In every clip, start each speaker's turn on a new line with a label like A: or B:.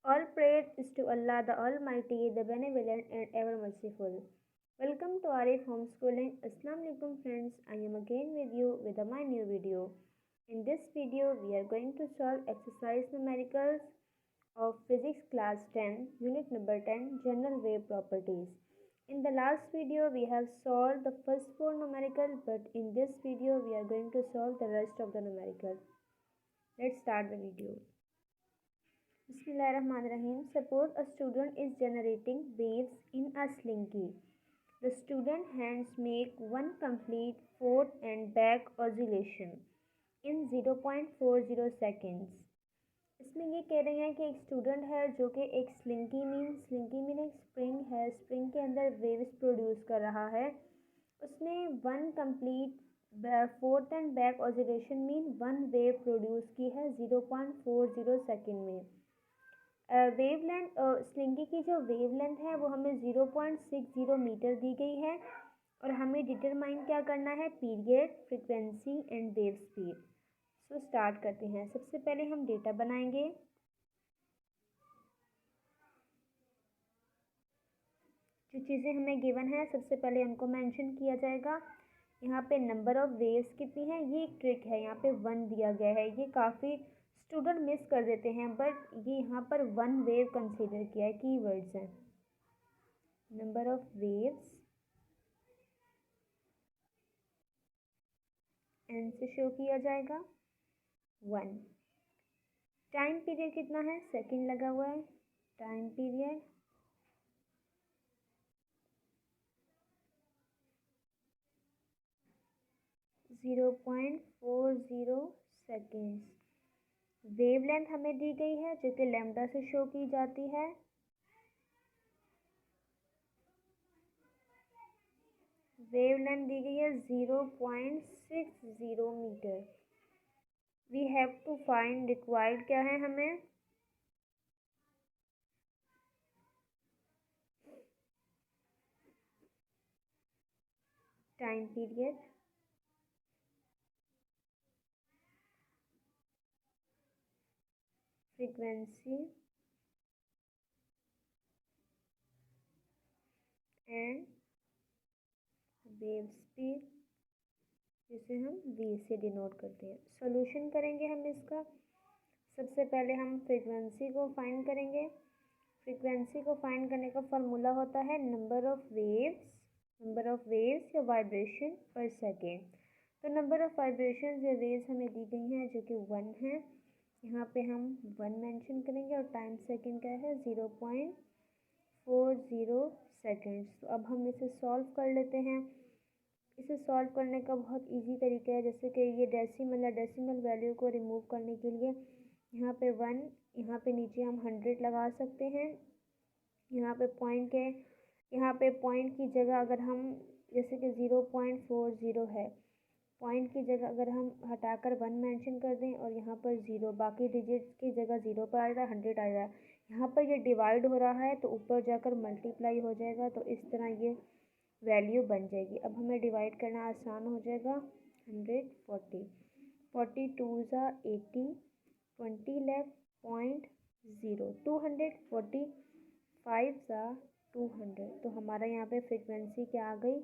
A: All praise is to Allah the Almighty, the Benevolent and Ever Merciful. Welcome to Arif Homeschooling. Assalamu alaikum friends. I am again with you with my new video. In this video, we are going to solve exercise numericals of Physics class 10, unit number 10, General Wave Properties. In the last video, we have solved the first four numericals, but in this video, we are going to solve the rest of the numericals. Let's start the video. Bismillahirrahmanirrahim. Suppose a student is generating waves in a slinky. The student hands make one complete forward and back oscillation in 0.40 seconds. इसमें ये कह रहे हैं कि एक student है जो कि एक स्लिंकी मीन एक स्प्रिंग है, स्प्रिंग के अंदर वेव्स प्रोड्यूस कर रहा है। उसने one complete fourth and back oscillation mean one wave produce की है 0.40 सेकेंड में। वेवलेंथ स्लिंगी की जो वेवलेंथ है वो हमें 0.60 मीटर दी गई है और हमें डिटरमाइन क्या करना है, period, frequency and wave speed. So start करते हैं। सबसे पहले हम डेटा बनाएंगे। जो चीज़ें हमें गिवन है सबसे पहले उनको मेंशन किया जाएगा। यहाँ पे नंबर ऑफ वेव्स कितनी है, ये एक ट्रिक है, यहाँ पे 1 दिया गया है। ये काफ़ी स्टूडेंट मिस कर देते हैं, बट ये यहाँ पर 1 वेव कंसीडर किया है। कीवर्ड्स हैं नंबर ऑफ वेव्स, एन से शो किया जाएगा 1। टाइम पीरियड कितना है, सेकंड लगा हुआ है। Time period 0.40 seconds. वेवलेंथ हमें दी गई है जो कि लैम्डा से शो की जाती है। वेवलेंथ दी गई है 0.60 metre. We have to find required क्या है हमें, time period, frequency and wave speed, जिसे हम v से डिनोट करते हैं। सॉल्यूशन करेंगे हम इसका। सबसे पहले हम फ्रीक्वेंसी को फाइंड करेंगे। फ्रीक्वेंसी को फाइंड करने का फार्मूला होता है नंबर ऑफ वेव्स या वाइब्रेशन पर सेकेंड। तो नंबर ऑफ वाइब्रेशन या वेव्स हमें दी गई हैं जो कि 1 है। यहाँ पे हम 1 मेंशन करेंगे और टाइम सेकेंड क्या है 0.40 सेकेंड्स। तो अब हम इसे सॉल्व कर लेते हैं। इसे सॉल्व करने का बहुत इजी तरीका है, जैसे कि ये डेसिमल वैल्यू को रिमूव करने के लिए यहाँ पे 1, यहाँ पे नीचे हम 100 लगा सकते हैं। यहाँ पे पॉइंट की जगह अगर हम जैसे कि 0.40 है, पॉइंट की जगह अगर हम हटाकर 1 मेंशन कर दें और यहाँ पर 0, बाकी डिजिट्स की जगह 0 पर आ रहा है, 100 आ रहा है। यहाँ पर ये डिवाइड हो रहा है तो ऊपर जाकर मल्टीप्लाई हो जाएगा, तो इस तरह ये वैल्यू बन जाएगी। अब हमें डिवाइड करना आसान हो जाएगा। 140, 42 ज़ा 80, 20 लेफ्ट 0.0, 245 ज़ा 200। तो हमारा यहाँ पे फ्रीक्वेंसी क्या आ गई,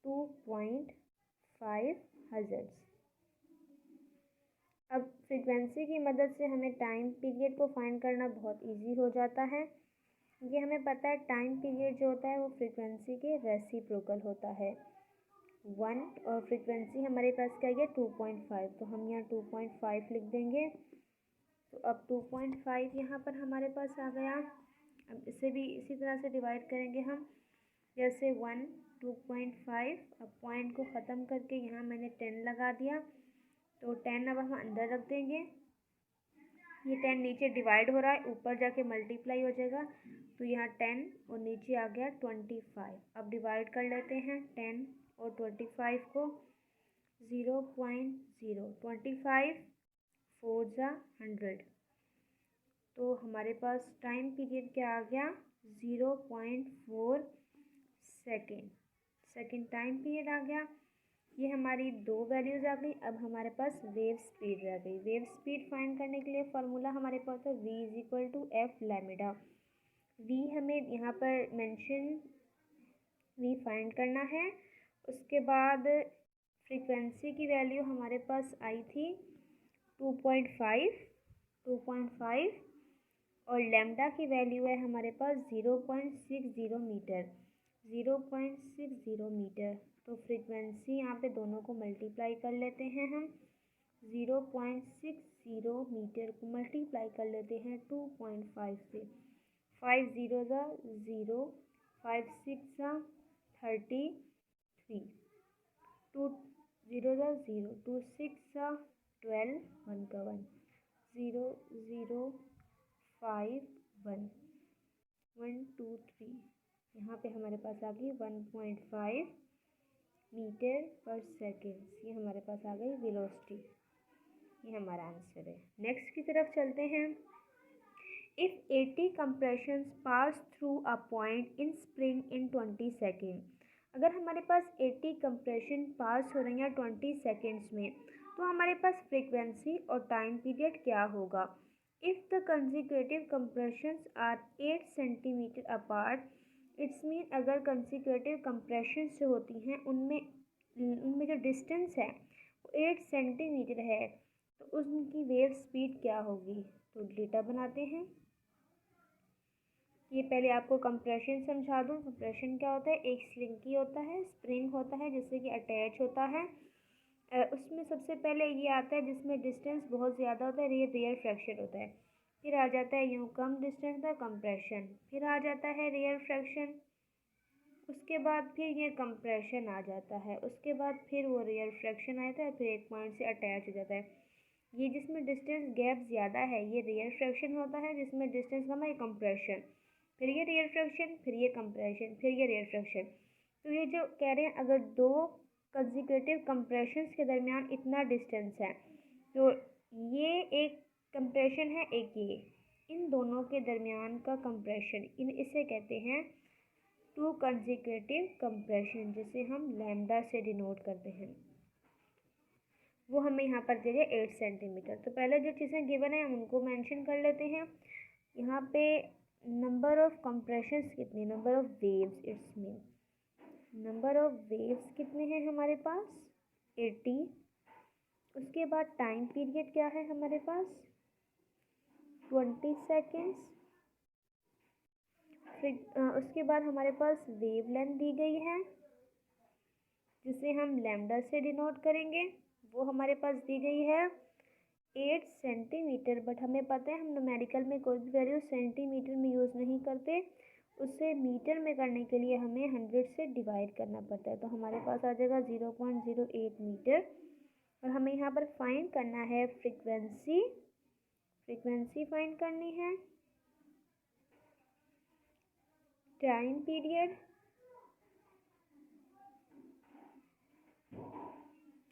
A: 2.5 हर्ट्ज़। अब फ्रीक्वेंसी की मदद से हमें टाइम पीरियड को फाइंड करना बहुत इजी हो जाता है। ये हमें पता है टाइम पीरियड जो होता है वो फ्रीक्वेंसी के रेसिप्रोकल होता है 1, और फ्रीक्वेंसी हमारे पास क्या है 2.5, तो हम यहाँ 2.5 लिख देंगे। तो अब 2.5 यहाँ पर हमारे पास आ गया। अब इसे भी इसी तरह से डिवाइड करेंगे हम, जैसे 1, 2.5। अब पॉइंट को ख़त्म करके यहाँ मैंने 10 लगा दिया, तो 10 अब हम अंदर रख देंगे। ये 10 नीचे डिवाइड हो रहा है, ऊपर जाके मल्टीप्लाई हो जाएगा, तो यहाँ 10 और नीचे आ गया 25। अब डिवाइड कर लेते हैं 10 और 25 को। 0.0, 25 4 ज़ा 100, तो हमारे पास टाइम पीरियड क्या आ गया 0.4 सेकेंड टाइम पीरियड आ गया। ये हमारी दो वैल्यूज़ आ गई। अब हमारे पास वेव स्पीड रह गई। वेव स्पीड फाइंड करने के लिए फार्मूला हमारे पास है v is equal to F lambda. v हमें यहाँ पर मेंशन v फाइंड करना है। उसके बाद फ्रीक्वेंसी की वैल्यू हमारे पास आई थी 2.5 और लैम्डा की वैल्यू है हमारे पास 0.60 मीटर। 0.60 मीटर। तो फ्रीक्वेंसी यहाँ पे दोनों को मल्टीप्लाई कर लेते हैं हम। 0.60 मीटर को मल्टीप्लाई कर लेते हैं 2.5 से। 5 0 0, 5 6 33, 2 0 0, 2 6 12, 1 का 1, 0 0 5 1, 1 2 3। यहाँ पे हमारे पास आ गई 1.5 मीटर पर सेकेंड। ये हमारे पास आ गई वेलोसिटी। ये हमारा आंसर है। नेक्स्ट की तरफ चलते हैं। If 80 compressions pass through a point in spring in 20 second. अगर हमारे पास 80 कंप्रेशन पास हो रही हैं 20 सेकेंड्स में, तो हमारे पास फ्रीक्वेंसी और टाइम पीरियड क्या होगा। If the consecutive compressions are 8 centimetre apart, it's mean अगर कंसेक्यूटिव कंप्रेशन जो होती हैं उनमें जो डिस्टेंस है वो 8 सेंटीमीटर है, तो उनकी वेव स्पीड क्या होगी। तो डेटा बनाते हैं। ये पहले आपको कंप्रेशन समझा दूँ। कंप्रेशन क्या होता है, एक स्लिंकी होता है, स्प्रिंग होता है जिससे कि अटैच होता है। उसमें सबसे पहले ये आता है जिसमें डिस्टेंस बहुत ज़्यादा होता है, ये रेयर फ्रैक्शन होता है। फिर आ जाता है यूँ कम डिस्टेंस का कंप्रेशन, फिर आ जाता है रेयर फ्रैक्शन, उसके बाद फिर ये कंप्रेशन आ जाता है, उसके बाद फिर वो रेयर फ्रैक्शन आता है, फिर एक पॉइंट से अटैच हो जाता है। ये जिसमें डिस्टेंस गैप ज़्यादा है ये रेयर फ्रैक्शन होता है, जिसमें डिस्टेंस कम है ये कंप्रेशन, फिर ये रेयर फ्रैक्शन, फिर ये कंप्रेशन, फिर ये रेयर फ्रैक्शन। तो ये जो कह रहे हैं अगर दो कंसेक्यूटिव कंप्रेशंस के दरमियान इतना डिस्टेंस है, तो ये एक कंप्रेशन है, एक ये, इन दोनों के दरमियान का कंप्रेशन, इसे कहते हैं टू कंसेक्यूटिव कंप्रेशन, जिसे हम लैम्डा से डिनोट करते हैं। वो हमें यहाँ पर दे दिया 8 सेंटीमीटर। तो पहले जो चीज़ें गिवन है हम उनको मेंशन कर लेते हैं। यहाँ पे नंबर ऑफ कंप्रेशंस कितने, number of waves, it's mean number of waves कितने हैं हमारे पास 80। उसके बाद टाइम पीरियड क्या है हमारे पास 20 सेकेंड्स। उसके बाद हमारे पास वेव लेंथ दी गई है जिसे हम लैम्डा से डिनोट करेंगे, वो हमारे पास दी गई है 8 सेंटीमीटर। बट हमें पता है हम न्यूमेरिकल में कोई भी वैल्यू सेंटीमीटर में यूज़ नहीं करते, उसे मीटर में करने के लिए हमें 100 से डिवाइड करना पड़ता है। तो हमारे पास आ जाएगा 0.08 मीटर। और हमें यहाँ पर फाइंड करना है फ्रीक्वेंसी, फ्रीक्वेंसी फाइंड करनी है, टाइम पीरियड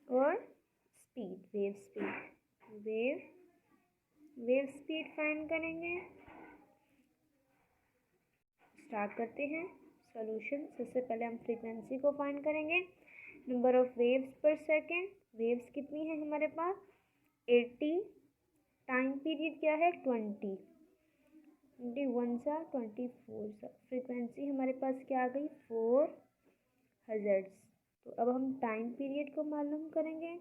A: और speed, wave speed. Wave speed find करेंगे। स्टार्ट करते हैं सॉल्यूशन। सबसे पहले हम फ्रीक्वेंसी को फाइंड करेंगे। नंबर ऑफ वेव्स पर सेकेंड, वेव्स कितनी है हमारे पास 80। टाइम पीरियड क्या है 20, 21 सा 24 सा। फ्रीक्वेंसी हमारे पास क्या आ गई 4 हर्ट्ज़। तो अब हम टाइम पीरियड को मालूम करेंगे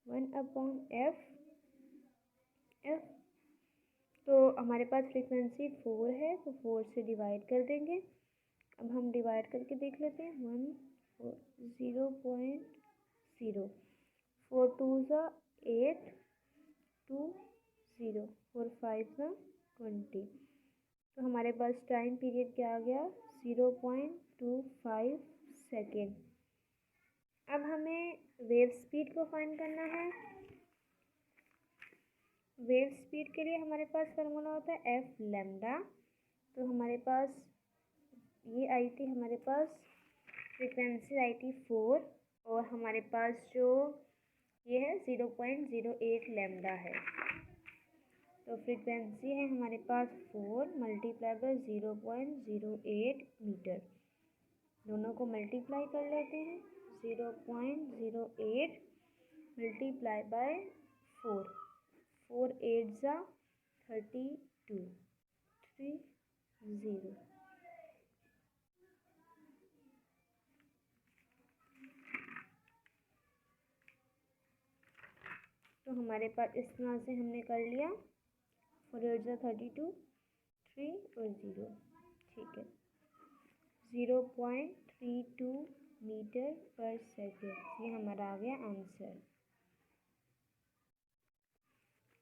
A: 1/f। तो हमारे पास फ्रीक्वेंसी 4 है तो 4 से डिवाइड कर देंगे। अब हम डिवाइड करके देख लेते हैं 0.0, 4 2 8, 2 0, 4 5 20। तो हमारे पास टाइम पीरियड क्या आ गया 0.25 सेकेंड। अब हमें वेव स्पीड को फाइंड करना है। वेव स्पीड के लिए हमारे पास फार्मूला होता है एफ लैम्डा। तो हमारे पास ये आई थी, हमारे पास फ्रीक्वेंसी आई थी 4 और हमारे पास जो ये है 0.08 लैम्डा है। तो फ्रीक्वेंसी है हमारे पास 4 मल्टीप्लाई बाय 0.08 मीटर। दोनों को मल्टीप्लाई कर लेते हैं 0.08 multiply by 4, 4 8 जा 32, 30। तो हमारे पास इस तरह से हमने कर लिया 4 8 जा 32, 3 और 0, ठीक है। 0.32 मीटर पर सेकेंड, ये हमारा आ गया आंसर।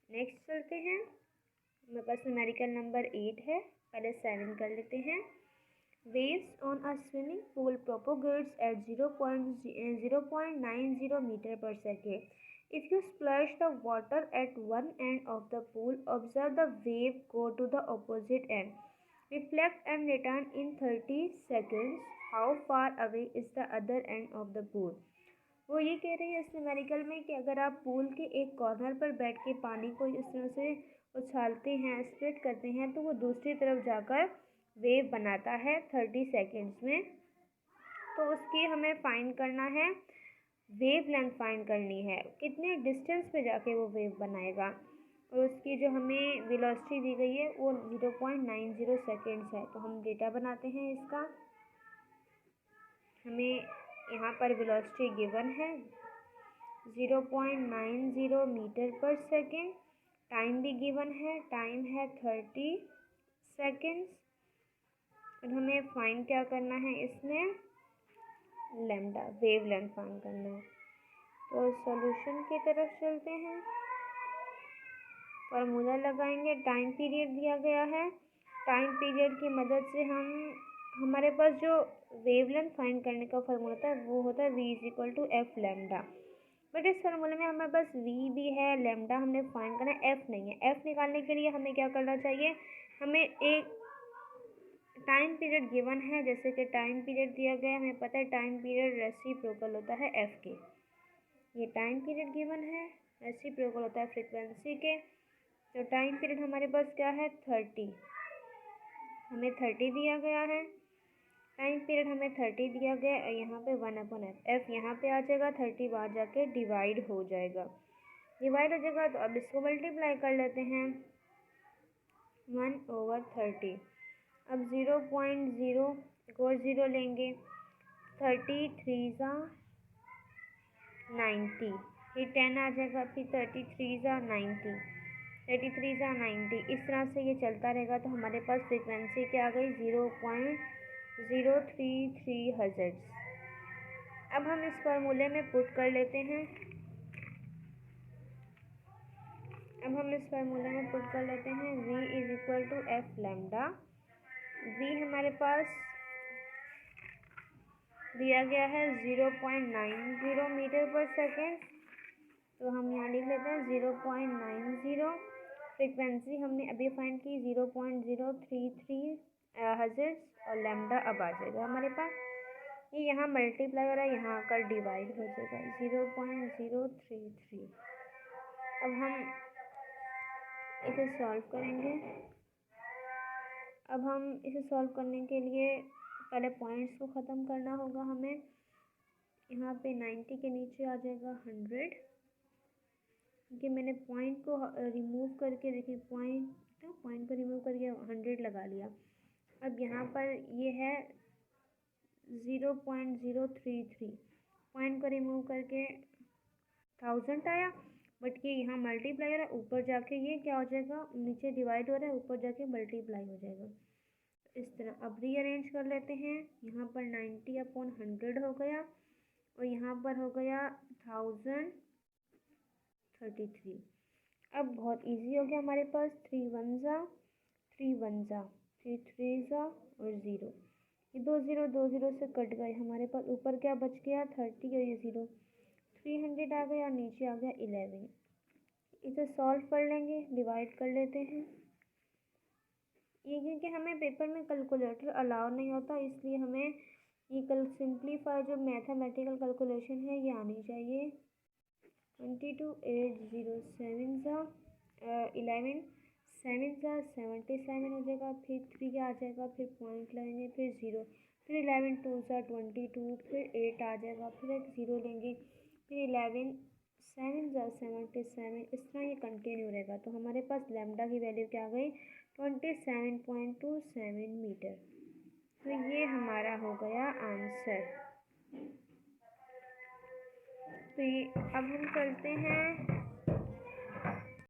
A: नेक्स्ट चलते हैं, हमारे पास न्यूमेरिकल नंबर 8 है, पहले 7 कर लेते हैं। Waves on a swimming pool propagates at 0.90 meter per second. If you splash the water at one end of the pool, observe the wave go to the opposite end, reflect and return in 30 seconds. How far away is the other end of the pool? वो ये कह रही है इस numerical में कि अगर आप पूल के एक कॉर्नर पर बैठ के पानी को इस तरह से उछालते हैं, स्प्लिट करते हैं, तो वो दूसरी तरफ जाकर वेव बनाता है 30 सेकेंड्स में। तो उसकी हमें फाइंड करना है, वेव लेंथ फाइंड करनी है, कितने डिस्टेंस पे जाके वो वेव बनाएगा। और उसकी जो हमें वेलोसिटी दी गई है वो 0.90 सेकेंड्स है। तो हम डेटा बनाते हैं इसका। हमें यहाँ पर वेलोसिटी गिवन है 0.90 मीटर पर सेकेंड, टाइम भी गिवन है, टाइम है 30 सेकेंड्स। और हमें फाइंड क्या करना है इसमें, लैम्डा, वेव लेंथ फाइंड करना है। तो सॉल्यूशन की तरफ चलते हैं, फार्मूला लगाएंगे। टाइम पीरियड दिया गया है, टाइम पीरियड की मदद से हमारे पास जो वेव लेंथ फाइंड करने का फार्मूला होता है वो होता है v = f लैम्डा। बट इस फार्मूले में हमारे पास v भी है, लैम्डा हमने फाइंड करना है, f नहीं है। f निकालने के लिए हमें क्या करना चाहिए, हमें एक टाइम पीरियड गिवन है, जैसे कि टाइम पीरियड दिया गया है, हमें पता है टाइम पीरियड रेसिप्रोकल होता है f के। ये टाइम पीरियड गिवन है, रेसिप्रोकल होता है फ्रीक्वेंसी के। तो टाइम पीरियड हमारे पास क्या है 30, हमें 30 दिया गया है। टाइम पीरियड हमें 30 दिया गया है, यहाँ पे 1/f, f यहाँ पे आ जाएगा, 30 बाहर जाके डिवाइड हो जाएगा। डिवाइड हो जाएगा तो अब इसको मल्टीप्लाई कर लेते हैं 1/30। अब 0.0 एक और 0 लेंगे, 33 जा 90, फिर 10 आ जाएगा, फिर 33 जा 90, 33 जा 90। इस तरह से ये चलता रहेगा। तो हमारे पास फ्रिक्वेंसी क्या आ गई 0.033 हर्ट्ज। अब हम इस फार्मूले में पुट कर लेते हैं, v = f लैम्डा। v हमारे पास दिया गया है 0.90 मीटर पर सेकेंड। तो हम यहाँ लिख लेते हैं 0.90। फ्रिक्वेंसी हमने अभी फाइंड की 0.033 हर्ट्ज, और लैम्डा अब आ जाएगा हमारे पास। ये यहाँ मल्टीप्लाई हो रहा है, यहाँ आकर डिवाइड हो जाएगा 0.033। अब हम इसे सॉल्व करेंगे। अब हम इसे सॉल्व करने के लिए पहले पॉइंट्स को ख़त्म करना होगा हमें। यहाँ पे 90 के नीचे आ जाएगा 100, क्योंकि मैंने पॉइंट को रिमूव करके, देखिए पॉइंट को रिमूव करके 100 लगा लिया। अब यहाँ पर ये है 0.033, पॉइंट को रिमूव करके 1000 आया, बट ये यहाँ मल्टीप्लाई हो रहा है, ऊपर जाके ये क्या हो जाएगा, नीचे डिवाइड हो रहा है, ऊपर जाके मल्टीप्लाई हो जाएगा। इस तरह अब रीअरेंज कर लेते हैं। यहाँ पर 90/100 हो गया, और यहाँ पर हो गया 1033। अब बहुत इजी हो गया हमारे पास, 3 1 जा 3 1 जा 3 3 जा और 0, ये 2 0 से कट गए। हमारे पास ऊपर क्या बच गया 30 और ये 0, 300 आ गया, नीचे आ गया 11। इसे सॉल्व कर लेंगे, डिवाइड कर लेते हैं। ये क्योंकि हमें पेपर में कैलकुलेटर अलाउ नहीं होता, इसलिए हमें ये सिंप्लीफाई जो मैथमेटिकल कैलकुलेशन है ये आनी चाहिए। 22 8 0 7 जा 11, 7 जा 77 हो जाएगा, फिर 3 आ जाएगा, फिर पॉइंट लगेंगे, फिर 0, फिर 11 2 सा 22, फिर 8 आ जाएगा, फिर एक 0 लेंगे, फिर 11 7 ज़ा 77, इस तरह ये कंटिन्यू रहेगा। तो हमारे पास लैम्डा की वैल्यू क्या आ गई 27.27 मीटर। तो ये हमारा हो गया आंसर। तो ये अब हम चलते हैं